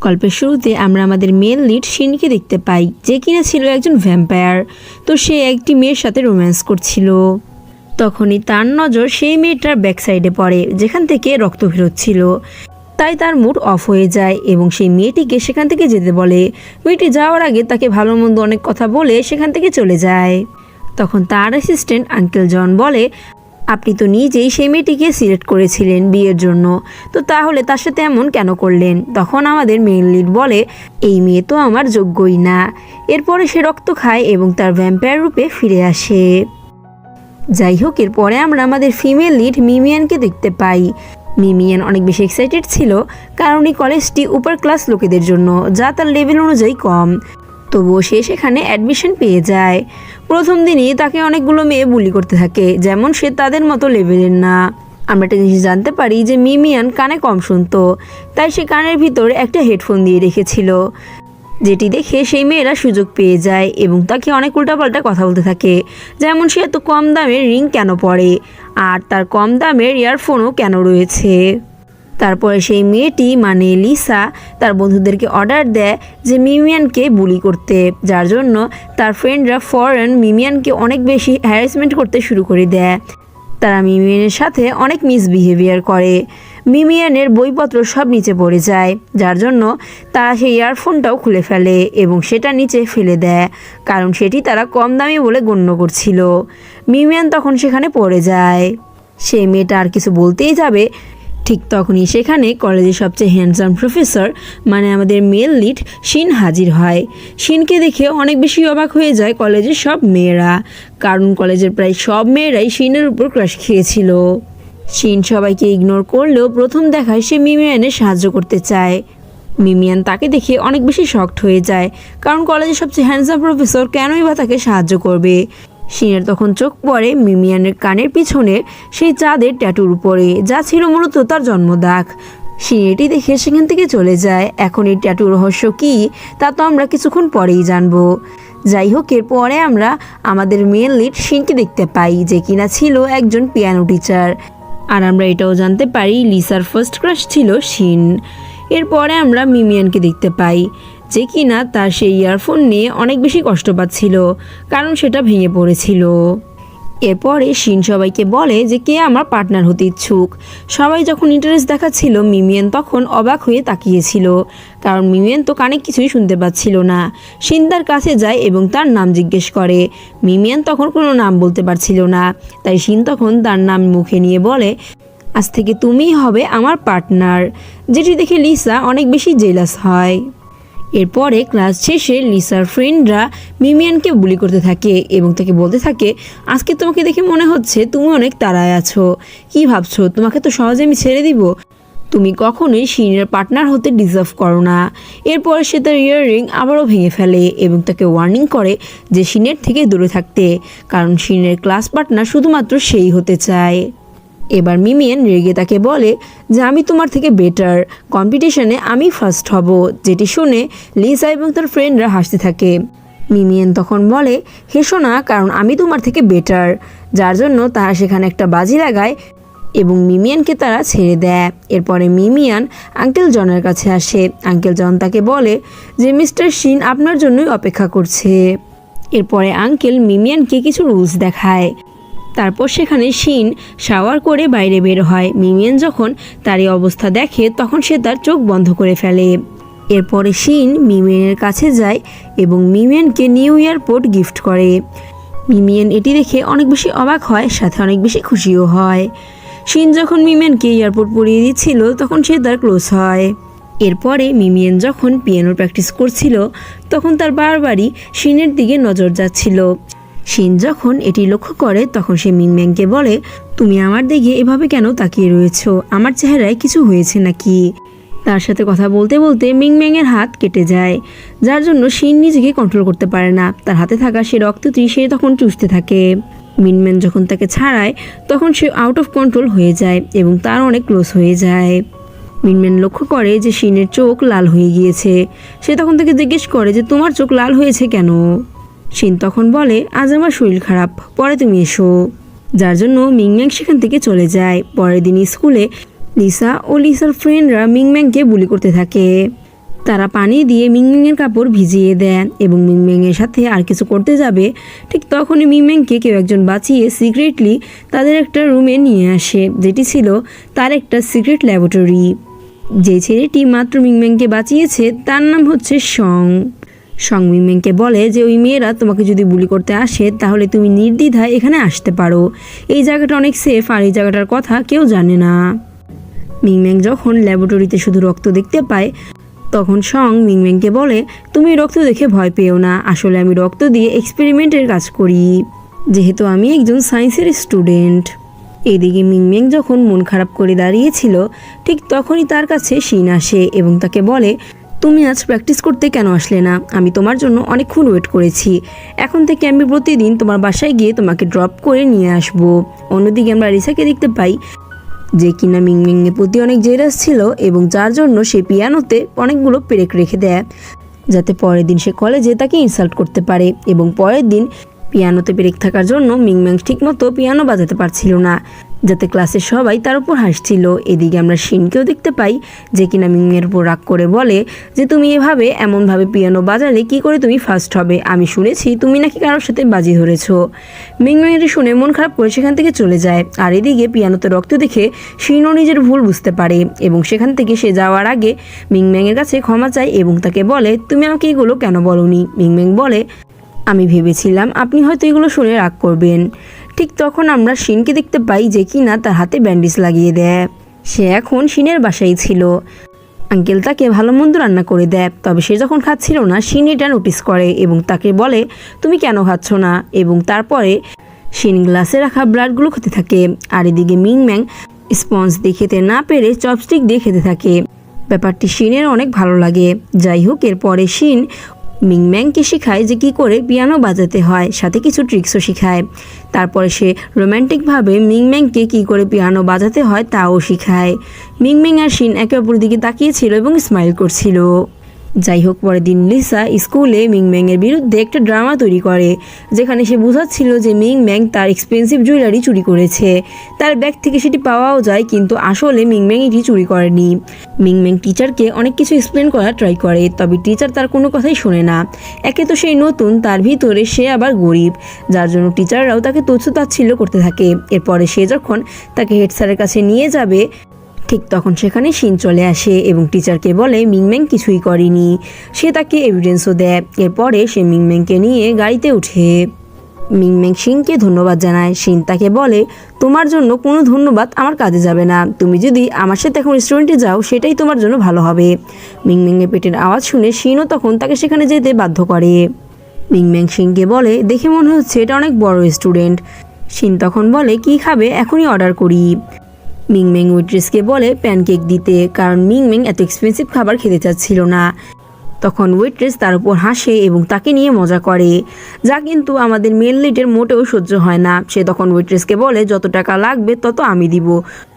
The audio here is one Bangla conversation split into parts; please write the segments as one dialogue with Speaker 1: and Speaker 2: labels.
Speaker 1: গল্পের শুরুতে আমরা আমাদের মেল লিড শিনকে দেখতে পাই, যে কিনা ছিল একজন ভ্যাম্পায়ার। তো সে একটি মেয়ের সাথে রোম্যান্স করছিল। তখনই তার নজর সেই মেয়েটার ব্যাক সাইডে পড়ে, যেখান থেকে রক্ত বেরোচ্ছিল। তাই তার মুড অফ হয়ে যায় এবং সেই মেয়েটিকে সেখান থেকে যেতে বলে। মেয়েটি যাওয়ার আগে তাকে ভালো মন্দ অনেক কথা বলে সেখান থেকে চলে যায়। তখন তার অ্যাসিস্ট্যান্ট আঙ্কেল জন বলে, আপনি তো নিজেই সেই মেয়েটিকে সিলেক্ট করেছিলেন বিয়ের জন্য, তো তাহলে তার সাথে এমন কেন করলেন? তখন আমাদের মেইন লিড বলে, এই মেয়ে তো আমার যোগ্যই না। এরপরে সে রক্ত খায় এবং তার ভ্যাম্পায়ার রূপে ফিরে আসে। যাই হোক, এরপরে আমরা আমাদের ফিমেল লিড মিমিয়ানকে দেখতে পাই। মিমিয়ান অনেক বেশি এক্সাইটেড ছিল, কারণ এই কলেজটি উপর ক্লাস লোকেদের জন্য, যা তার লেভেল অনুযায়ী কম। তবুও সে সেখানে অ্যাডমিশন পেয়ে যায়। প্রথম দিনই তাকে অনেকগুলো মেয়ে বুলি করতে থাকে, যেমন সে তাদের মতো লেভেলের না। আমরা একটা জিনিস জানতে পারি যে মিমিয়ান কানে কম শুনতো, তাই সে কানের ভিতর একটা হেডফোন দিয়ে রেখেছিল, যেটি দেখে সেই মেয়েরা সুযোগ পেয়ে যায় এবং তাকে অনেক উল্টাপাল্টা কথা বলতে থাকে, যেমন সে এত কম দামের রিং কেন পরে আর তার কম দামের ইয়ারফোনও কেন রয়েছে। তারপরে সেই মেয়েটি মানে লিসা তার বন্ধুদেরকে অর্ডার দেয় যে মিমিয়ানকে বুলি করতে, যার জন্য তার ফ্রেন্ডরা ফরেন মিমিয়ানকে অনেক বেশি হ্যারাসমেন্ট করতে শুরু করে দেয়। তারা মিমিয়ানের সাথে অনেক মিসবিহেভিয়ার করে। মিমিয়ানের বইপত্র সব নিচে পড়ে যায়, যার জন্য তারা সেই ইয়ারফোনটাও খুলে ফেলে এবং সেটা নিচে ফেলে দেয়, কারণ সেটি তারা কম দামি বলে গণ্য করছিল। মিমিয়ান তখন সেখানে পড়ে যায়। সেই মেয়েটা আর কিছু বলতেই যাবে, ঠিক তখনই সেখানে কলেজের সবচেয়ে হ্যান্ডসাম প্রফেসর মানে আমাদের মেল লিড শিন হাজির হয়। শিনকে দেখে অনেক বেশি অবাক হয়ে যায় কলেজের সব মেয়েরা, কারণ কলেজের প্রায় সব মেয়েরাই শিনের উপর ক্রাশ খেয়েছিল। শিন সবাইকে ইগনোর করলেও প্রথম দেখায় সে মিমিয়ানের সাহায্য করতে চায়। মিমিয়ান তাকে দেখে অনেক বেশি শকড হয়ে যায়, কারণ কলেজের সবচেয়ে হ্যান্ডসাম প্রফেসর কেনই বা তাকে সাহায্য করবে। শিনের তখন চোখ পড়ে মিমিয়ানের কানের পিছনে সেই চাঁদের ট্যাটুর উপরে, যা ছিল মূলত তার জন্মদাগ। শিন এটি দেখে সেখান থেকে চলে যায়। এখন এই ট্যাটুর রহস্য কী তা তো আমরা কিছুক্ষণ পরেই জানবো। যাই হোক, এরপরে আমরা আমাদের মেন লিড শিনকে দেখতে পাই, যে কিনা ছিল একজন পিয়ানো টিচার। আর আমরা এটাও জানতে পারি লিসার ফার্স্ট ক্রাশ ছিল শিন। এরপরে আমরা মিমিয়ানকে দেখতে পাই, যে কিনা তার সেই ইয়ারফোন নিয়ে অনেক বেশি কষ্ট পাচ্ছিল, কারণ সেটা ভেঙে পড়েছিল। এরপরে শিন সবাইকে বলে যে কে আমার পার্টনার হতে ইচ্ছুক। সবাই যখন ইন্টারেস্ট দেখাচ্ছিল, মিমিয়ান তখন অবাক হয়ে তাকিয়েছিল, কারণ মিমিয়ান তো কানে কিছুই শুনতে পাচ্ছিল না। শিন তার কাছে যায় এবং তার নাম জিজ্ঞেস করে। মিমিয়ান তখন কোনো নাম বলতে পারছিল না, তাই শিন তখন তার নাম মুখে নিয়ে বলে, আজ থেকে তুমিই হবে আমার পার্টনার, যেটি দেখে লিসা অনেক বেশি জেলাস হয়। এরপরে ক্লাস শেষে লিসার ফ্রেন্ডরা মিমিয়ানকে বুলি করতে থাকে এবং তাকে বলতে থাকে, আজকে তোমাকে দেখে মনে হচ্ছে তুমি অনেক তাড়ায় আছো। কি ভাবছো, তোমাকে তো সহজে আমি ছেড়ে দিব? তুমি কখনোই শিনের পার্টনার হতে ডিজার্ভ করো না। এরপরে সে তার ইয়াররিং আবারও ভেঙে ফেলে এবং তাকে ওয়ার্নিং করে যে শিনের থেকে দূরে থাকতে, কারণ শিনের ক্লাস পার্টনার শুধুমাত্র সেই হতে চায়। এবার মিমিয়ান রেগে তাকে বলে যে আমি তোমার থেকে বেটার, কম্পিটিশনে আমি ফার্স্ট হব, যেটি শুনে লিসা এবং তার ফ্রেন্ডরা হাসতে থাকে। মিমিয়ান তখন বলে, হেসো না, কারণ আমি তোমার থেকে বেটার, যার জন্য তারা সেখানে একটা বাজি লাগায় এবং মিমিয়ানকে তারা ছেড়ে দেয়। এরপরে মিমিয়ান আঙ্কেল জনের কাছে আসে। আঙ্কেল জন তাকে বলে যে মিস্টার শিন আপনার জন্যই অপেক্ষা করছে। এরপরে আঙ্কেল মিমিয়ানকে কিছু রুলস দেখায়। তারপর সেখানে শিন শাওয়ার করে বাইরে বের হয়। মিমিয়ান যখন তার এই অবস্থা দেখে, তখন সে তার চোখ বন্ধ করে ফেলে। এরপরে শিন মিমিয়ানের কাছে যায় এবং মিমিয়ানকে নিউ এয়ারপোর্ট গিফট করে। মিমিয়ান এটি দেখে অনেক বেশি অবাক হয়, সাথে অনেক বেশি খুশিও হয়। শিন যখন মিমিয়ানকে এয়ারপোর্ট পরিয়ে দিচ্ছিল, তখন সে তার ক্লোজ হয়। এরপরে মিমিয়ান যখন পিয়ানোর প্র্যাকটিস করছিল, তখন তার বারবারই শিনের দিকে নজর যাচ্ছিল। শিন যখন এটি লক্ষ্য করে, তখন সে মিংম্যাংকে বলে, তুমি আমার দিকে এভাবে কেন তাকিয়ে রয়েছো? আমার চেহারায় কিছু হয়েছে নাকি? তার সাথে কথা বলতে বলতে মিংম্যাংয়ের হাত কেটে যায়, যার জন্য শিন নিজেকে কন্ট্রোল করতে পারে না। তার হাতে থাকা সে রক্তটি সে তখন চুষতে থাকে। মিনম্যান যখন তাকে ছাড়ায়, তখন সে আউট অফ কন্ট্রোল হয়ে যায় এবং তার অনেক ক্লোজ হয়ে যায়। মিনম্যান লক্ষ্য করে যে শিনের চোখ লাল হয়ে গিয়েছে। সে তখন তাকে জিজ্ঞেস করে যে তোমার চোখ লাল হয়েছে কেন? শিন তখন বলে, আজ আমার শরীর খারাপ, পরে তুমি এসো, যার জন্য মিংম্যাং সেখান থেকে চলে যায়। পরের দিন স্কুলে লিসা ও লিসার ফ্রেন্ডরা মিংম্যাংকে বুলি করতে থাকে। তারা পানি দিয়ে মিংমিংয়ের কাপড় ভিজিয়ে দেয় এবং মিংমিংয়ের সাথে আর কিছু করতে যাবে। ঠিক তখনই মিংমিংকে কেউ একজন বাঁচিয়ে সিক্রেটলি তাদের একটা রুমে নিয়ে আসে, যেটি ছিল তার একটা সিক্রেট ল্যাবরেটরি। যে ছেলেটি মাত্র মিংমিংকে বাঁচিয়েছে তার নাম হচ্ছে সং। সং মিংমিংকে বলে যে ওই মেয়েরা তোমাকে যদি বুলি করতে আসে তাহলে তুমি নির্দ্বিধায় এখানে আসতে পারো, এই জায়গাটা অনেক সেফ আর এই জায়গাটার কথা কেউ জানে না। মিংমিং যখন ল্যাবরেটরিতে শুধু রক্ত দেখতে পায় তখন সং মিংমিংকে বলে তুমি রক্ত দেখে ভয় পেও না, আসলে আমি রক্ত দিয়ে এক্সপেরিমেন্টের কাজ করি, যেহেতু আমি একজন সায়েন্সের স্টুডেন্ট। এদিকে মিংমিং যখন মন খারাপ করে দাঁড়িয়েছিল ঠিক তখনই তার কাছে শিন আসে এবং তাকে বলে তুমি আজ প্র্যাকটিস করতে কেন আসলে না? আমি তোমার জন্য অনেকক্ষণ ওয়েট করেছি, এখন থেকে আমি প্রতিদিন তোমার বাসায় গিয়ে তোমাকে ড্রপ করে নিয়ে আসবো। অন্যদিকে আমরা লিসাকে দেখতে পাই যে কিনা মিংমিংয়ের প্রতি অনেক জেলাস ছিল এবং যার জন্য সে পিয়ানোতে অনেকগুলো পেরেক রেখে দেয়, যাতে পরের দিন সে কলেজে তাকে ইনসাল্ট করতে পারে। এবং পরের দিন পিয়ানোতে পেরেক থাকার জন্য মিংমিং ঠিকমতো পিয়ানো বাজাতে পারছিল না, যাতে ক্লাসের সবাই তার উপর হাসছিল। এদিকে আমরা শিনকেও দেখতে পাই যে কিনা মিংমিংয়ের উপর রাগ করে বলে যে তুমি এমনভাবে পিয়ানো বাজালে কি করে তুমি ফার্স্ট হবে? আমি শুনেছি তুমি নাকি কারোর সাথে বাজি ধরেছো। মিংমিং এটি শুনে মন খারাপ করে সেখান থেকে চলে যায়। আর এদিকে পিয়ানোতে রক্ত দেখে শিনও নিজের ভুল বুঝতে পারে এবং সেখান থেকে সে যাওয়ার আগে মিংমিংয়ের কাছে ক্ষমা চায় এবং তাকে বলে তুমি আমাকে এগুলো কেন বলোনি? মিংমিং বলে আমি ভেবেছিলাম আপনি হয়তো এগুলো শুনে রাগ করবেন। ঠিক তখন আমরা শিনকে দেখতে পাই যে কিনা তার হাতে ব্যান্ডেজ লাগিয়ে দেয়। সে এখন শিনের বাসায় ছিল। আঙ্কেল তাকে ভালো মন্দ রান্না করে দেয়, তবে সে যখন খাচ্ছিল না শিন এটা নোটিস করে এবং তাকে বলে তুমি কেন খাচ্ছ না? এবং তারপরে শিন গ্লাসে রাখা ব্লাডগুলো খেতে থাকে। আর এদিকে মিংম্যাং স্পঞ্জ দিয়ে খেতে না পেরে চপস্টিক দিয়ে খেতে থাকে। ব্যাপারটি শিনের অনেক ভালো লাগে। যাই হোক, এরপরে শিন মিংম্যাংকে শেখায় যে কী করে পিয়ানো বাজাতে হয়, সাথে কিছু ট্রিক্সও শেখায়। তারপরে সে রোম্যান্টিকভাবে মিংম্যাংকে কী করে পিয়ানো বাজাতে হয় তাও শেখায়। মিংম্যাং আর শিন একে অপরের দিকে তাকিয়েছিল এবং স্মাইল করছিল। যাই হোক, পরের দিন লিসা স্কুলে মিংম্যাংয়ের বিরুদ্ধে একটা ড্রামা তৈরি করে, যেখানে সে বোঝাচ্ছিল যে মিংম্যাং তার এক্সপেন্সিভ জুয়েলারি চুরি করেছে। তার ব্যাগ থেকে সেটি পাওয়াও যায়, কিন্তু আসলে মিংম্যাং এটি চুরি করেনি। মিংম্যাং টিচারকে অনেক কিছু এক্সপ্লেন করার ট্রাই করে, তবে টিচার তার কোনো কথাই শোনে না। একে তো সেই নতুন, তার ভিতরে সে আবার গরিব, যার জন্য টিচাররাও তাকে তুচ্ছ-তাচ্ছিল্য করতে থাকে। এরপরে সে যখন তাকে হেড স্যারের কাছে নিয়ে যাবে ঠিক তখন সেখানে শিন চলে আসে এবং টিচারকে বলে মিংম্যাং কিছুই করেনি। সে তাকে এভিডেন্সও দেয়। এরপরে সে মিংম্যাংকে নিয়ে গাড়িতে ওঠে। মিংম্যাং শিনকে ধন্যবাদ জানায়। শিন তাকে বলে তোমার জন্য কোনো ধন্যবাদ আমার কাজে যাবে না, তুমি যদি আমার সাথে এখন রেস্টুরেন্টে যাও সেটাই তোমার জন্য ভালো হবে। মিংম্যাংয়ের পেটের আওয়াজ শুনে শিনও তখন তাকে সেখানে যেতে বাধ্য করে। মিংম্যাং শিনকে বলে দেখে মনে হচ্ছে এটা অনেক বড় রেস্টুরেন্ট। শিন তখন বলে কি খাবে, এখনই অর্ডার করি। মিংম্যাং ওয়েট্রেসকে বলে প্যানকেক দিতে, কারণ মিংম্যাং এত এক্সপেন্সিভ খাবার খেতে চাচ্ছিল না। তখন ওয়েট্রেস তার উপর হাসে এবং তাকে নিয়ে মজা করে, যা কিন্তু আমাদের মেল লিডের মোটেও সহ্য হয় না। সে তখন ওয়েট্রেসকে বলে যত টাকা লাগবে তত আমি দিব,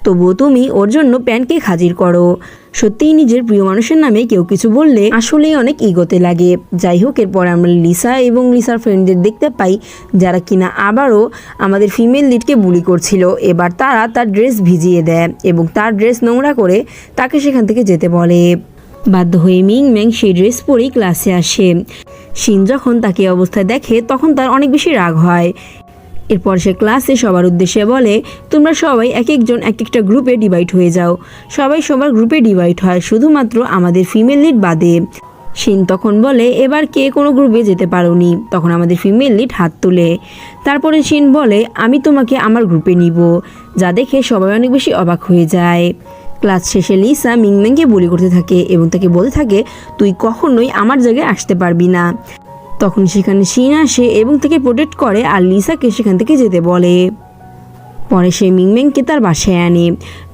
Speaker 1: তবুও তুমি ওর জন্য প্যানকেক হাজির করো। সত্যিই নিজের প্রিয় মানুষের নামে কেউ কিছু বললে আসলেই অনেক ইগোতে লাগে। যাই হোক, এরপর আমরা লিসা এবং লিসার ফ্রেন্ডদের দেখতে পাই, যারা কিনা আবারও আমাদের ফিমেল লিডকে বুলি করছিল। এবার তারা তার ড্রেস ভিজিয়ে দেয় এবং তার ড্রেস নোংরা করে তাকে সেখান থেকে যেতে বলে। বাধ্য হয়ে মিংম্যাং সেই ড্রেস পরেই ক্লাসে আসে। শিন যখন তাকে অবস্থায় দেখে তখন তার অনেক বেশি রাগ হয়। এরপর সে ক্লাসে সবার উদ্দেশ্যে বলে তোমরা সবাই এক একজন এক একটা গ্রুপে ডিভাইড হয়ে যাও। সবাই সবার গ্রুপে ডিভাইড হয়, শুধুমাত্র আমাদের ফিমেল লিড বাদে। শিন তখন বলে এবার কে কোনো গ্রুপে যেতে পারোনি? তখন আমাদের ফিমেল লিড হাত তুলে। তারপরে শিন বলে আমি তোমাকে আমার গ্রুপে নিব, যা দেখে সবাই অনেক বেশি অবাক হয়ে যায়। ক্লাস শেষে লিসা মিংম্যাংকে বুলি করতে থাকে এবং তাকে বলতে থাকে তুই কখনোই আমার জায়গায় আসতে পারবি না। তখন সেখানে শিন আসে এবং তাকে প্রোটেক্ট করে আর লিসাকে সেখান থেকে যেতে বলে। পরে সে মিংম্যাংকে তার বাসায় আনে।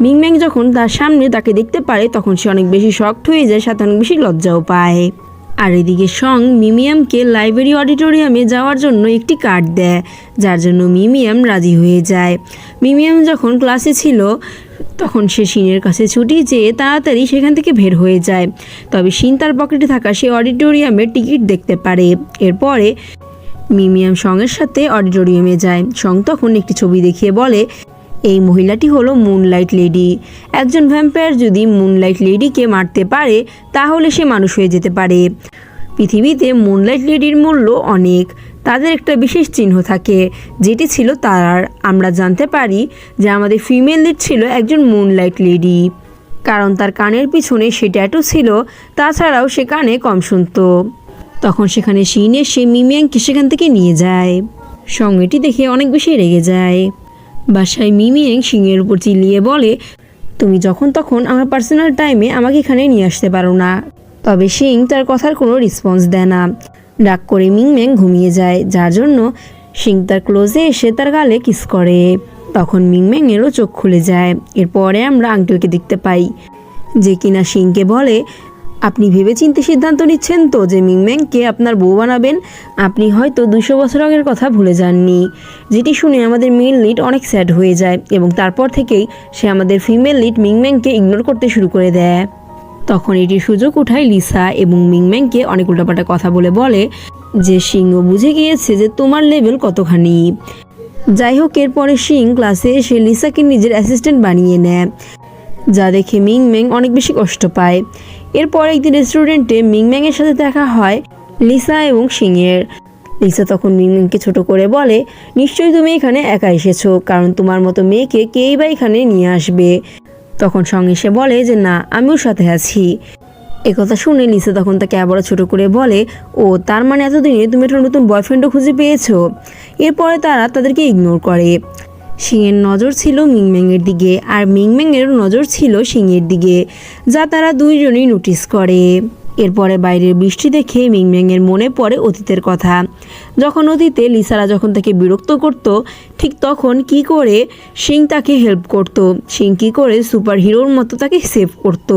Speaker 1: মিংম্যাং যখন তার সামনে তাকে দেখতে পারে তখন সে অনেক বেশি শকড হয়ে যায়, সাথে অনেক বেশি লজ্জাও পায়। আর এদিকে সং মিমিয়ামকে লাইব্রেরি অডিটোরিয়ামে যাওয়ার জন্য একটি কার্ড দেয়, যার জন্য মিমিয়াম রাজি হয়ে যায়। মিমিয়াম যখন ক্লাসে ছিল তখন সে শিনের কাছে ছুটি চেয়ে তাড়াতাড়ি সেখান থেকে বের হয়ে যায়, তবে শিন তার পকেটে থাকা সে অডিটোরিয়ামের টিকিট দেখতে পারে। এরপরে মিমিয়াম সঙের সাথে অডিটোরিয়ামে যায়। সং তখন একটি ছবি দেখিয়ে বলে এই মহিলাটি হলো মুনলাইট লেডি। একজন ভ্যাম্পায়ার যদি মুনলাইট লেডিকে মারতে পারে তাহলে সে মানুষ হয়ে যেতে পারে। পৃথিবীতে মুনলাইট লেডির মূল্য অনেক। তাদের একটা বিশেষ চিহ্ন থাকে, যেটি ছিল তারার। আমরা জানতে পারি যে আমাদের ফিমেল লিড ছিল একজন মুনলাইট লেডি, কারণ তার কানের পিছনে সে ট্যাটু ছিল। তাছাড়াও সে কানে কম শুনতো। তখন সেখানে শিন এসে মিমিয়াংকে সেখান থেকে নিয়ে যায়। সং এটি দেখে অনেক বেশি রেগে যায়। বাসায় মিমিয়াং শিংয়ের উপর চিল্লিয়ে বলে, তুমি যখন তখন আমার পার্সোনাল টাইমে আমাকে এখানে নিয়ে আসতে পারো না। তবে শিং তার কথার কোনো রেসপন্স দেয় না। রাগ করে মিংম্যাং ঘুমিয়ে যায়, যার জন্য শিং তার ক্লোজে এসে তার গালে কিস করে। তখন মিংম্যাংয়েরও চোখ খুলে যায়। এরপরে আমরা আঙ্কেলকে দেখতে পাই, যে কিনা শিংকে বলে, আপনি ভেবেচিন্তে সিদ্ধান্ত নিচ্ছেন তো যে মিংম্যাংকে আপনার বউ বানাবেন? আপনি হয়তো 200 বছর আগের কথা ভুলে যাননি। যেটি শুনে আমাদের মেল লিড অনেক স্যাড হয়ে যায় এবং তারপর থেকেই সে আমাদের ফিমেল লিড মিংম্যাংকে ইগনোর করতে শুরু করে দেয়। তখন এটির সুযোগ উঠায় লিসা এবং মিংম্যাংকে অনেক উল্টাপাল্টা কথা বলে যে সিংহ বুঝে গিয়েছে যে তোমার লেভেল কতখানি। যাই হোক, এরপরে সিং ক্লাসে এসে লিসাকে নিজের অ্যাসিস্ট্যান্ট বানিয়ে নেয়, যা দেখে মিংম্যাং অনেক বেশি কষ্ট পায়। এরপর একদিন রেস্টুরেন্টে মিংম্যাংয়ের সাথে দেখা হয় লিসা এবং সিংয়ের। লিসা তখন মিংম্যাংকে ছোট করে বলে, নিশ্চয়ই তুমি এখানে একা এসেছো, কারণ তোমার মতো মেয়েকে কেই বা এখানে নিয়ে আসবে। তখন সং এসে বলে যে না, আমিও সাথে আছি। একথা শুনে লিসা তখন তাকে আবারও ছোট করে বলে, ও তার মানে এতদিনে তুমি একটা নতুন বয়ফ্রেন্ডও খুঁজে পেয়েছো। এরপরে তারা তাদেরকে ইগনোর করে। শিংয়ের নজর ছিল মিংম্যাংয়ের দিকে আর মিংম্যাংয়েরও নজর ছিল শিংয়ের দিকে, যা তারা দুইজনেই নোটিস করে। এরপরে বাইরের বৃষ্টি দেখে মিংম্যাংয়ের মনে পড়ে অতীতের কথা। যখন অতীতে লিসারা যখন তাকে বিরক্ত করত, ঠিক তখন কি করে শিং তাকে হেল্প করত, শিং কি করে সুপার হিরোর মতো তাকে সেভ করত।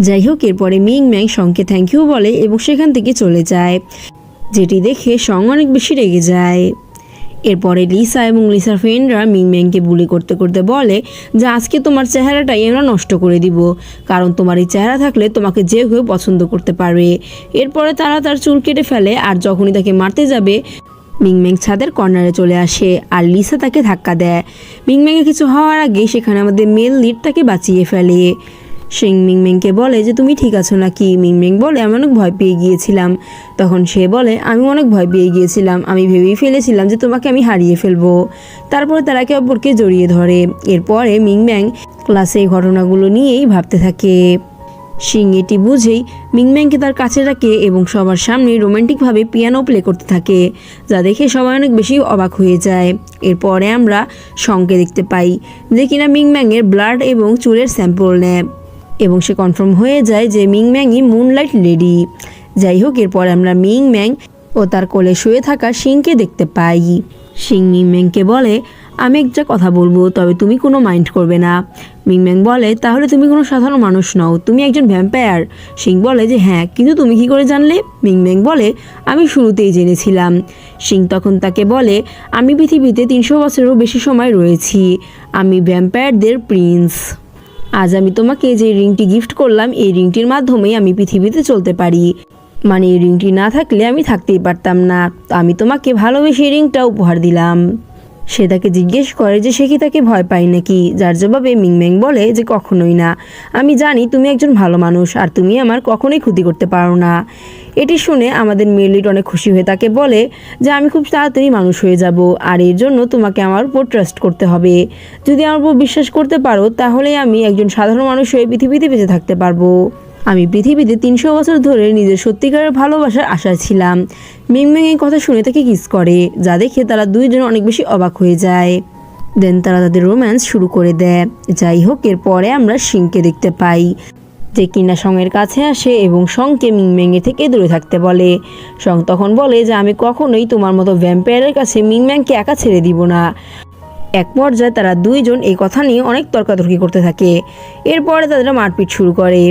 Speaker 1: যাই হোক, এরপরে মিংম্যাং সংকে থ্যাংক ইউ বলে এবং সেখান থেকে চলে যায়, যেটি দেখে সং অনেক বেশি রেগে যায়। এরপরে লিসা এবং লিসার ফ্রেন্ডরা মিংম্যাংকে বুলি করতে করতে বলে যে আজকে তোমার চেহারাটাই আমরা নষ্ট করে দিব, কারণ তোমার এই চেহারা থাকলে তোমাকে যে কেউ পছন্দ করতে পারবে। এরপরে তারা তার চুল কেটে ফেলে, আর যখনই তাকে মারতে যাবে মিংম্যাং ছাদের কর্নারে চলে আসে আর লিসা তাকে ধাক্কা দেয়। মিংম্যাংয়ের কিছু হওয়ার আগে সেখানে আমাদের মেল লিড তাকে বাঁচিয়ে ফেলে। শিং মিংম্যাংকে বলে যে তুমি ঠিক আছো নাকি? মিংম্যাং বলে, আমি অনেক ভয় পেয়ে গিয়েছিলাম। তখন সে বলে, আমি অনেক ভয় পেয়ে গিয়েছিলাম, আমি ভেবেই ফেলেছিলাম যে তোমাকে আমি হারিয়ে ফেলবো। তারপরে তারা একে অপরকে জড়িয়ে ধরে। এরপরে মিংম্যাং ক্লাসে এই ঘটনাগুলো নিয়েই ভাবতে থাকে। শিং এটি বুঝেই মিংম্যাংকে তার কাছে রাখে এবং সবার সামনে রোমান্টিকভাবে পিয়ানো প্লে করতে থাকে, যা দেখে সবাই অনেক বেশি অবাক হয়ে যায়। এরপরে আমরা সংকে দেখতে পাই, যে কিনা মিংম্যাংয়ের ব্লাড এবং চুলের স্যাম্পল নেয় এবং সে কনফার্ম হয়ে যায় যে মিংম্যাংই মুনলাইট লেডি। যাই হোক, এরপরে আমরা মিংম্যাং ও তার কোলে শুয়ে থাকা শিংকে দেখতে পাই। শিং মিংম্যাংকে বলে, আমি একটা কথা বলবো, তবে তুমি কোনো মাইন্ড করবে না। মিংম্যাং বলে, তাহলে তুমি কোনো সাধারণ মানুষ নও, তুমি একজন ভ্যাম্পায়ার। শিং বলে যে হ্যাঁ, কিন্তু তুমি কি করে জানলে? মিংম্যাং বলে, আমি শুরুতেই জেনেছিলাম। শিং তখন তাকে বলে, আমি পৃথিবীতে 300 বছরেরও বেশি সময় রয়েছি, আমি ভ্যাম্পায়ারদের প্রিন্স। আজ আমি তোমাকে যে রিংটি গিফট করলাম, এই রিংটির মাধ্যমেই আমি পৃথিবীতে চলতে পারি। মানে এই রিংটি না থাকলে আমি থাকতেই পারতাম না, তো আমি তোমাকে ভালোবেসে এই রিংটা উপহার দিলাম। সে তাকে জিজ্ঞেস করে যে সে কি তাকে ভয় পায় নাকি, যার জবাবে মিংম্যাং বলে যে কখনোই না, আমি জানি তুমি একজন ভালো মানুষ আর তুমি আমার কখনোই ক্ষতি করতে পারো না। এটি শুনে আমাদের মেলিট অনেক খুশি হয়ে তাকে বলে যে আমি খুব তাড়াতাড়ি মানুষ হয়ে যাব, আর এর জন্য তোমাকে আমার উপর ট্রাস্ট করতে হবে। যদি আমার উপর বিশ্বাস করতে পারো তাহলে আমি একজন সাধারণ মানুষ হয়ে পৃথিবীতে বেঁচে থাকতে পারবো। আমি পৃথিবীতে 300 বছর ধরে নিজের সত্যিকারের ভালোবাসার আশায় ছিলাম। মিংম্যাং এই কথা শুনে তাকে কিস করে, যা দেখে তারা দুইজন অনেক বেশি অবাক হয়ে যায়। দেন তারা তাদের রোম্যান্স শুরু করে দেয়। যাই হোক, এরপরে আমরা শিংকে দেখতে পাই, যে কিনা সঙের কাছে আসে এবং সঙকে মিংম্যাংয়ের থেকে দূরে থাকতে বলে। সং তখন বলে যে আমি কখনোই তোমার মতো ভ্যাম্পায়ারের কাছে মিংম্যাংকে একা ছেড়ে দিব না। এক পর্যায়ে তারা দুইজন এই কথা নিয়ে অনেক তর্কাতর্কি করতে থাকে। এরপরে তাদের মারপিট শুরু করে।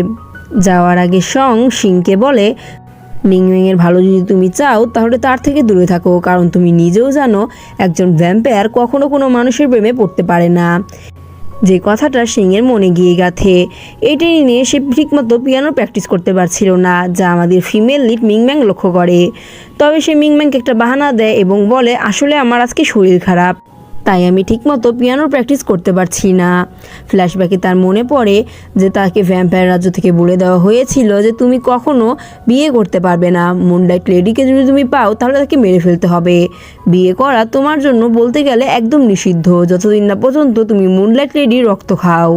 Speaker 1: যাওয়ার আগে সং শিংকে বলে, মিংম্যাংয়ের ভালো যদি তুমি চাও তাহলে তার থেকে দূরে থাকো, কারণ তুমি নিজেও জানো একজন ভ্যাম্পায়ার কখনো কোনো মানুষের প্রেমে পড়তে পারে না। যে কথাটা শিংয়ের মনে গিয়ে গাথে। এটি নিয়ে সে ঠিকমতো পিয়ানো প্র্যাকটিস করতে পারছিল না, যা আমাদের ফিমেল লিড মিংম্যাং লক্ষ্য করে। তবে সে মিংম্যাংকে একটা বাহানা দেয় এবং বলে, আসলে আমার আজকে শরীর খারাপ। তাই আমি ঠিকমতো পিয়ানোর প্র্যাকটিস করতে পারছি না। ফ্ল্যাশব্যাকে তার মনে পড়ে যে তাকে ভ্যাম্পায়ার রাজ্য থেকে বলে দেওয়া হয়েছিল যে তুমি কখনো বিয়ে করতে পারবে না। মুনলাইট লেডিকে যদি তুমি পাও তাহলে তাকে মেরে ফেলতে হবে। বিয়ে করা তোমার জন্য বলতে গেলে একদম নিষিদ্ধ যতদিন না পর্যন্ত তুমি মুনলাইট লেডির রক্ত খাও,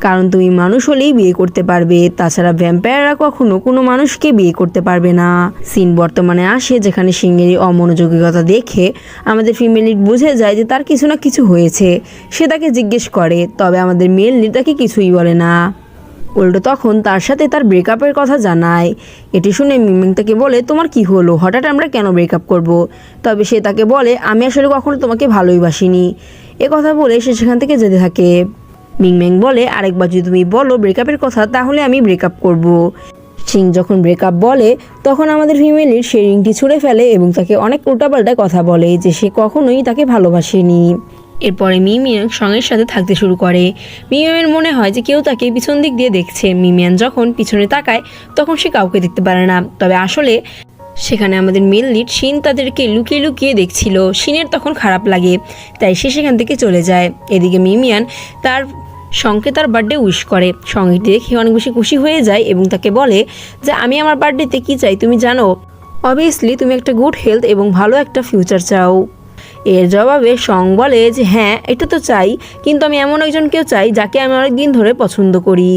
Speaker 1: কারণ তুমি মানুষ হলেই বিয়ে করতে পারবে, তাছাড়া ভ্যাম্পায়াররা কখনো কোনো মানুষকে বিয়ে করতে পারবে না। সিন বর্তমানে আসে যেখানে সিংহের অমনোযোগিকতা দেখে আমাদের ফিমেল লিড বুঝে যায় যে তার কিছু না কিছু হয়েছে। সে তাকে জিজ্ঞেস করে, তবে আমাদের মেল লিড তাকে কিছুই বলে না, উল্টো তখন তার সাথে তার ব্রেকআপের কথা জানায়। এটি শুনে মিমিং তাকে বলে, তোমার কি হলো, হঠাৎ আমরা কেন ব্রেকআপ করব? তবে সে তাকে বলে, আমি আসলে কখনো তোমাকে ভালোই বাসিনি। এ কথা বলে সে সেখান থেকে যেতে থাকে। মিংম্যাং বলে, আরেকবার যদি তুমি বলো ব্রেকআপের কথা তাহলে আমি ব্রেকআপ করব। সিং যখন ব্রেকআপ বলে তখন আমাদের ফিমেলির সে রিংটি ছুঁড়ে ফেলে এবং তাকে অনেক উল্টাপাল্টা কথা বলে যে সে কখনোই তাকে ভালোবাসেনি। এরপরে মিমিয়ান সঙ্গের সাথে থাকতে শুরু করে। মিমিয়ানের মনে হয় যে কেউ তাকে পিছন দিক দিয়ে দেখছে। মিমিয়ান যখন পিছনে তাকায় তখন সে কাউকে দেখতে পারে না, তবে আসলে সেখানে আমাদের মেল লিড শিন তাদেরকে লুকিয়ে লুকিয়ে দেখছিল। শিনের তখন খারাপ লাগে, তাই সে সেখান থেকে চলে যায়। এদিকে মিমিয়ান তার সঙ্গে তার বার্থডে উইশ করে। সঙ্গীটি দেখে অনেক বেশি খুশি হয়ে যায় এবং তাকে বলে যে আমি আমার বার্থডেতে কী চাই তুমি জানো? অবভিয়াসলি তুমি একটা গুড হেলথ এবং ভালো একটা ফিউচার চাও। এর জবাবে সং বলে যে হ্যাঁ এটা তো চাই, কিন্তু আমি এমন একজনকেও চাই যাকে আমি অনেক দিন ধরে পছন্দ করি।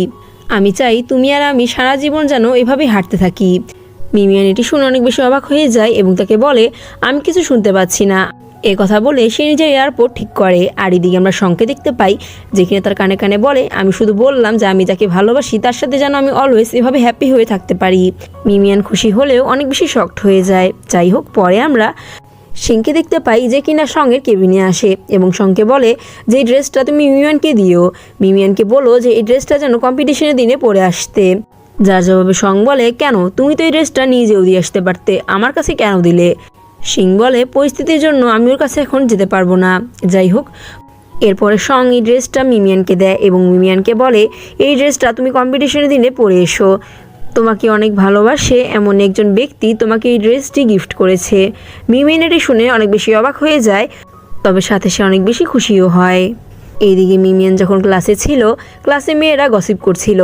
Speaker 1: আমি চাই তুমি আর আমি সারা জীবন যেন এভাবেই হাঁটতে থাকি। মিমিয়ান এটি শুনে অনেক বেশি অবাক হয়ে যায় এবং তাকে বলে আমি কিছু শুনতে পাচ্ছি না। এ কথা বলে সে নিজের এয়ারপোর্ট ঠিক করে। আর এদিকে আমরা শংকে দেখতে পাই যেখানে তার কানে কানে বলে আমি শুধু বললাম যে আমি যাকে ভালোবাসি তার সাথে যেন আমি অলওয়েজ এভাবে হ্যাপি হয়ে থাকতে পারি। মিমিয়ান খুশি হলেও অনেক বেশি শকড হয়ে যায়। যাই হোক, পরে আমরা সিংকে দেখতে পাই যে কিনা সঙ্গের কেবিনে আসে এবং সঙ্গে বলে যে এই ড্রেসটা তুমি মিমিয়ানকে দিও। মিমিয়ানকে বলো যে এই ড্রেসটা যেন কম্পিটিশনের দিনে পরে আসতে। যার জবাবে সং বলে কেন, তুমি তো এই ড্রেসটা নিজেও দিয়ে আসতে পারতে, আমার কাছে কেন দিলে? সিং বলে পরিস্থিতির জন্য আমি ওর কাছে এখন যেতে পারবো না। যাই হোক, এরপরে সং এই ড্রেসটা মিমিয়ানকে দেয় এবং মিমিয়ানকে বলে এই ড্রেসটা তুমি কম্পিটিশনের দিনে পরে এসো। তোমাকে অনেক ভালোবাসে এমন একজন ব্যক্তি তোমাকে এই ড্রেসটি গিফট করেছে। মিমিয়ান এটি শুনে অনেক বেশি অবাক হয়ে যায়, তবে সাথে সে অনেক বেশি খুশিও হয়। এইদিকে মিমিয়ান যখন ক্লাসে ছিল, ক্লাসে মেয়েরা গসিপ করছিল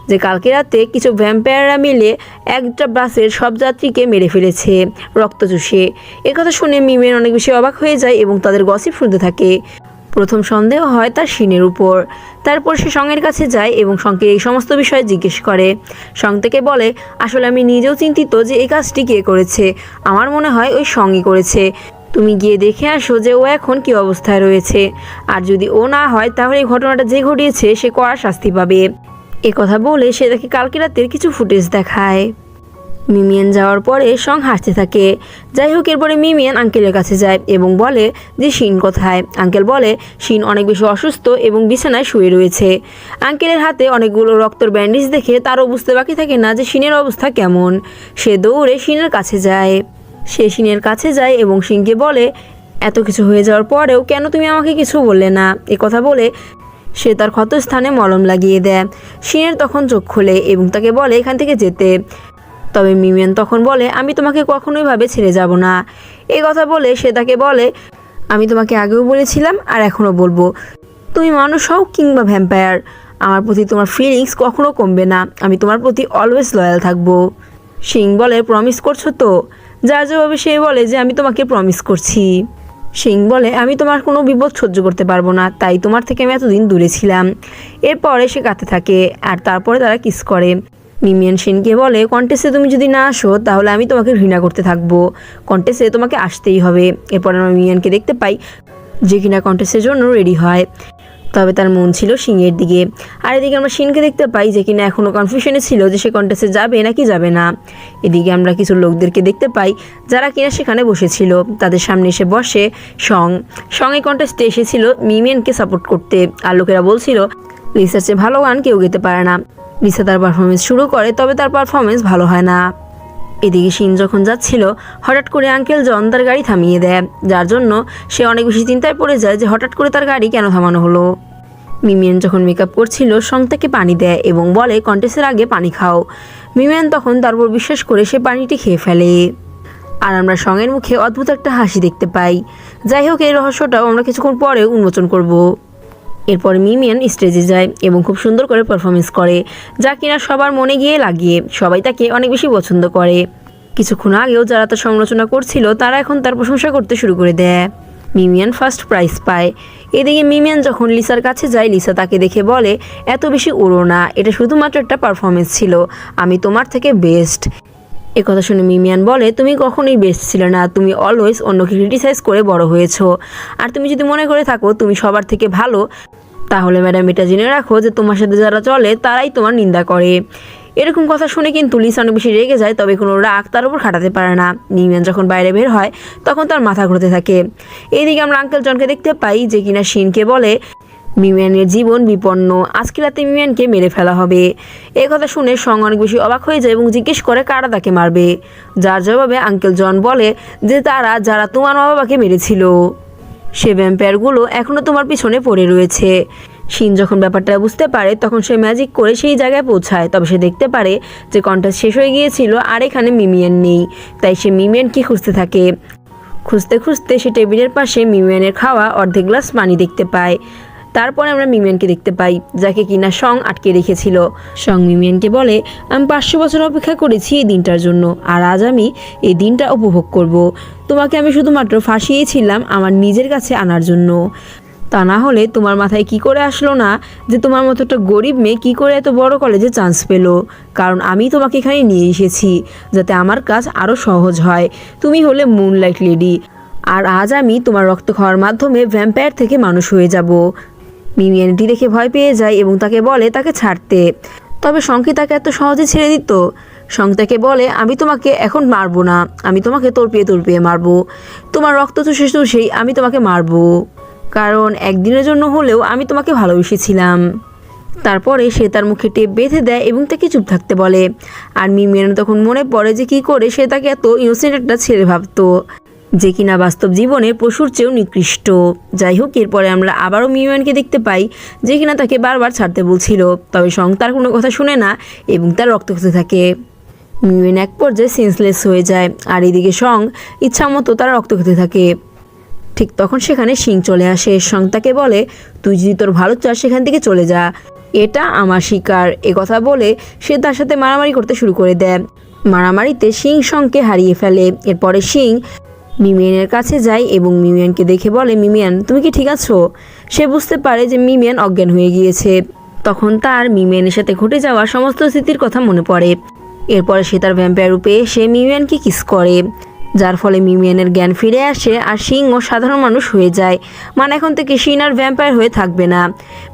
Speaker 1: যে কালকে রাতে কিছু ভ্যাম্পায়াররা মিলে একটা বাসের সব যাত্রীকে মেরে ফেলেছে রক্ত চুষে। একথা শুনে মিমিয়ান অনেক বেশি অবাক হয়ে যায় এবং তাদের গসিপ শুনতে থাকে। প্রথম সন্দেহ হয় তার শিনের উপর। তারপর সে সঙ্গের কাছে যায় এবং সঙ্গে এই সমস্ত বিষয়ে জিজ্ঞেস করে। সং থেকে বলে আসলে আমি নিজেও চিন্তিত যে এই কাজটি কে করেছে। আমার মনে হয় ওই সঙ্গই করেছে। তুমি গিয়ে দেখে আসো যে ও এখন কী অবস্থায় রয়েছে, আর যদি ও না হয় তাহলে এই ঘটনাটা যে ঘটিয়েছে সে কড়া শাস্তি পাবে। এ কথা বলে সে তাকে কালকে রাতের কিছু ফুটেজ দেখায়। মিমিয়ান যাওয়ার পরে সং হাসতে থাকে। যাই হোক, এরপরে মিমিয়ান আঙ্কেলের কাছে যায় এবং বলে যে শিন কোথায়। আঙ্কেল বলে শিন অনেক বেশি অসুস্থ এবং বিছানায় শুয়ে রয়েছে। আঙ্কেলের হাতে অনেকগুলো রক্তর ব্যান্ডেজ দেখে তারও বুঝতে বাকি থাকে না যে শিনের অবস্থা কেমন। সে দৌড়ে শিনের কাছে যায়। সে শিনের কাছে যায় এবং শিনকে বলে এত কিছু হয়ে যাওয়ার পরেও কেন তুমি আমাকে কিছু বললে না? এ কথা বলে সে তার ক্ষতস্থানে মলম লাগিয়ে দেয়। শিনের তখন চোখ খোলে এবং তাকে বলে এখান থেকে যেতে। তবে মিমিয়ান তখন বলে আমি তোমাকে কখনোই ভাবে ছেড়ে যাব না। এই কথা বলে সে তাকে বলে আমি তোমাকে আগেও বলেছিলাম আর এখনও বলবো, তুমি মানুষ হও কিংবা ভ্যাম্পায়ার, আমার প্রতি তোমার ফিলিংস কখনো কমবে না। আমি তোমার প্রতি অলওয়েজ লয়াল থাকবো। সিং বলে প্রমিস করছো তো? যার জবাবে সে বলে যে আমি তোমাকে প্রমিস করছি। সিং বলে আমি তোমার কোনো বিপদ সহ্য করতে পারবো না, তাই তোমার থেকে আমি এতদিন দূরে ছিলাম। এরপরে সে কাঁদতে থাকে আর তারপরে তারা কিস করে। মিমিয়ান শিনকে বলে কন্টেস্টে তুমি যদি না আসো তাহলে আমি তোমাকে ঘৃণা করতে থাকবো, কন্টেস্টে তোমাকে আসতেই হবে। এরপর আমরা মিমিয়ানকে দেখতে পাই যে কিনা কন্টেস্টের জন্য রেডি হয়, তবে তার মন ছিল শিংয়ের দিকে। আর এদিকে আমরা শিনকে দেখতে পাই যে কিনা এখনও কনফিউশনে ছিল যে সে কন্টেস্টে যাবে নাকি যাবে না। এদিকে আমরা কিছু লোকদেরকে দেখতে পাই যারা কিনা সেখানে বসেছিল। তাদের সামনে এসে বসে সং এই কন্টেস্টে এসেছিল মিমিয়ানকে সাপোর্ট করতে। আর লোকেরা বলছিল লিসার চেয়ে ভালো গান কেউ গেতে পারে না। লিসা তার পারফরমেন্স শুরু করে, তবে তার পারফরমেন্স ভালো হয় না। এদিকে শিন যখন যাচ্ছিল হঠাৎ করে আঙ্কেল জন তার গাড়ি থামিয়ে দেয়, যার জন্য সে অনেক বেশি চিন্তায় পড়ে যায় যে হঠাৎ করে তার গাড়ি কেন থামানো হলো। মিমিয়ান যখন মেকআপ করছিল সং তাকে পানি দেয় এবং বলে কন্টেস্টের আগে পানি খাও। মিমিয়ান তখন তারপর বিশ্বাস করে সে পানিটি খেয়ে ফেলে। আর আমরা সঙের মুখে অদ্ভুত একটা হাসি দেখতে পাই। যাই হোক, এই রহস্যটাও আমরা কিছুক্ষণ পরে উন্মোচন করব। এরপরে মিমিয়ান স্টেজে যায় এবং খুব সুন্দর করে পারফরমেন্স করে, যা কিনা সবার মনে গিয়ে লাগিয়ে সবাই তাকে অনেক বেশি পছন্দ করে। কিছুক্ষণ আগেও যারা তার সমালোচনা করছিল তারা এখন তার প্রশংসা করতে শুরু করে দেয়। মিমিয়ান ফার্স্ট প্রাইজ পায়। এদিকে মিমিয়ান যখন লিসার কাছে যায়, লিসা তাকে দেখে বলে, এত বেশি উড়ো না, এটা শুধুমাত্র একটা পারফরমেন্স ছিল, আমি তোমার থেকে বেস্ট। কথা শুনে মিমিয়ান বলে, তুমি কখনোই বেস্ট ছিলে না, তুমি অলওয়েজ অন্যকে ক্রিটিসাইজ করে বড় হয়েছো। আর তুমি যদি মনে করে থাকো তুমি সবার থেকে ভালো, তাহলে ম্যাডাম এটা জেনে রাখো যে তোমার সাথে যারা চলে তারাই তোমার নিন্দা করে। এরকম কথা শুনে কিন্তু লিসা অনেক বেশি রেগে যায়, তবে কোনো রাগ তার উপর খাটাতে পারে না। মিমিয়ান যখন বাইরে বের হয় তখন তার মাথা ঘুরতে থাকে। এইদিকে আমরা আঙ্কেল জনকে দেখতে পাই, যে কিনা শিনকে বলে মিমিয়ানের জীবন বিপন্ন, আজকে রাতে মিমিয়ানকে মেরে ফেলা হবে। এই কথা শুনে সং অনেক বেশি অবাক হয়ে যায় এবং জিজ্ঞেস করে কারা তাকে মারবে। যার জবাবে আঙ্কেল জন বলে যে তারা যারা তোমার মা বাবাকে মেরেছিল, সে ভ্যাম্পায়ারগুলো এখনও তোমার পিছনে পড়ে রয়েছে। শিন যখন ব্যাপারটা বুঝতে পারে তখন সে ম্যাজিক করে সেই জায়গায় পৌঁছায়, তবে সে দেখতে পারে যে কন্টেস্ট শেষ হয়ে গিয়েছিল আর এখানে মিমিয়ান নেই। তাই সে মিমিয়ানকে খুঁজতে থাকে। খুঁজতে খুঁজতে সে টেবিলের পাশে মিমিয়ানের খাওয়া অর্ধেক গ্লাস পানি দেখতে পায়। তারপরে আমরা মিমিয়ানকে দেখতে পাই, যাকে কিনা সং আটকে রেখেছিল। সং মিমিয়ানকে বলে, আমি 500 বছর অপেক্ষা করেছি এই দিনটার জন্য, আর আজ আমি এই দিনটা উপভোগ করব। তোমাকে আমি শুধুমাত্র ফাঁসিয়েছিলাম আমার নিজের কাছে আনার জন্য। তা না হলে তোমার মাথায় কি করে আসলো না যে তোমার মতো একটা গরিব মেয়ে কী করে এত বড় কলেজে চান্স পেলো? কারণ আমি তোমাকে এখানে নিয়ে এসেছি যাতে আমার কাজ আরও সহজ হয়। তুমি হলে মুনলাইট লেডি, আর আজ আমি তোমার রক্ত খাওয়ার মাধ্যমে ভ্যাম্পায়ার থেকে মানুষ হয়ে যাব। মিমিয়ান এটি দেখে ভয় পেয়ে যায় এবং তাকে বলে তাকে ছাড়তে। তবে শঙ্কি তাকে এত সহজে ছেড়ে দিত? শঙ্ক তাকে বলে, আমি তোমাকে এখন মারবো না, আমি তোমাকে তর্পিয়ে তর্পিয়ে মারবো। তোমার রক্ত চুষে চুষেই আমি তোমাকে মারবো, কারণ একদিনের জন্য হলেও আমি তোমাকে ভালোবেসেছিলাম। তারপরে সে তার মুখে টেপ বেঁধে দেয় এবং তাকে চুপ থাকতে বলে। আর মিমিয়ান তখন মনে পড়ে যে কী করে সে তাকে এত ইনোসেন্ট একটা ছেলে ভাবতো, যে কিনা বাস্তব জীবনে পশুর চেয়েও নিকৃষ্ট। যাই হোক, এরপরে আমরা আবারও মিমিয়ানকে দেখতে পাই, যে কিনা তাকে বারবার ছাড়তে বলছিল, তবে সং তার কোনো কথা শুনে না এবং তার রক্ত খেতে থাকে। মিমিয়ান এক পর্যায়ে সেন্সলেস হয়ে যায়, আর এদিকে সং ইচ্ছা মতো তার রক্ত খেতে থাকে। ঠিক তখন সেখানে শিং চলে আসে। সং তাকে বলে, তুই যদি তোর ভালো চাস সেখান থেকে চলে যা, এটা আমার শিকার। কথা বলে সে তার সাথে মারামারি করতে শুরু করে দেয়। মারামারিতে শিং সংকে হারিয়ে ফেলে। এরপরে শিং মিমিয়ানের কাছে যায় এবং মিমিয়ানকে দেখে বলে, মিমিয়ান তুমি কি ঠিক আছো? সে বুঝতে পারে যে মিমিয়ান অজ্ঞান হয়ে গিয়েছে। তখন তার মিমিয়ানের সাথে ঘটে যাওয়া সমস্ত স্মৃতির কথা মনে পড়ে। এরপরে সে তার ভ্যাম্পায়ার রূপে সে মিমিয়ানকে কিস করে, যার ফলে মিমিয়ানের জ্ঞান ফিরে আসে আর শিংও সাধারণ মানুষ হয়ে যায়। মানে এখন থেকে শিন আর ভ্যাম্পায়ার হয়ে থাকবে না।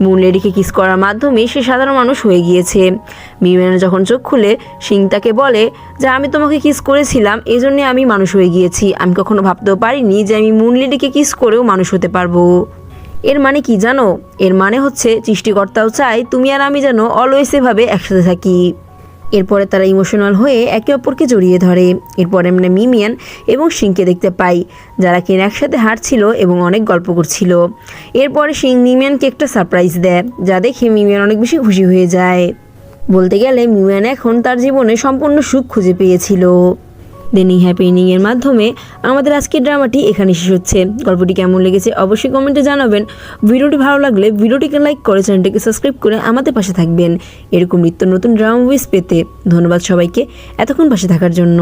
Speaker 1: মুন লেডিকে কিস করার মাধ্যমে সে সাধারণ মানুষ হয়ে গিয়েছে। মিমিয়ান যখন চোখ খুলে শিং তাকে বলে যে আমি তোমাকে কিস করেছিলাম, এই জন্যে আমি মানুষ হয়ে গিয়েছি। আমি কখনো ভাবতেও পারিনি যে আমি মুন লেডিকে কিস করেও মানুষ হতে পারবো। এর মানে কি জানো? এর মানে হচ্ছে সৃষ্টিকর্তাও চায় তুমি আর আমি যেন অলওয়েজ এভাবে একসাথে থাকি। এরপরে তারা ইমোশনাল হয়ে একে অপরকে জড়িয়ে ধরে। এরপরে আমরা মিমিয়ান এবং শিংকে দেখতে পাই, যারা কিনা একসাথে হাঁটছিল এবং অনেক গল্প করছিল। এরপরে শিং মিমিয়ানকে একটা সারপ্রাইজ দেয়, যা দেখে মিমিয়ান অনেক বেশি খুশি হয়ে যায়। বলতে গেলে মিমিয়ান এখন তার জীবনে সম্পূর্ণ সুখ খুঁজে পেয়েছিল। দেনিং হ্যাপি এন্ডিংয়ের মাধ্যমে আমাদের আজকের ড্রামাটি এখানে শেষ হচ্ছে। গল্পটি কেমন লেগেছে অবশ্যই কমেন্টে জানাবেন। ভিডিওটি ভালো লাগলে ভিডিওটিকে লাইক করে চ্যানেলটিকে সাবস্ক্রাইব করে আমাদের পাশে থাকবেন এরকম নিত্য নতুন ড্রামা মুভিজ পেতে। ধন্যবাদ সবাইকে এতক্ষণ পাশে থাকার জন্য।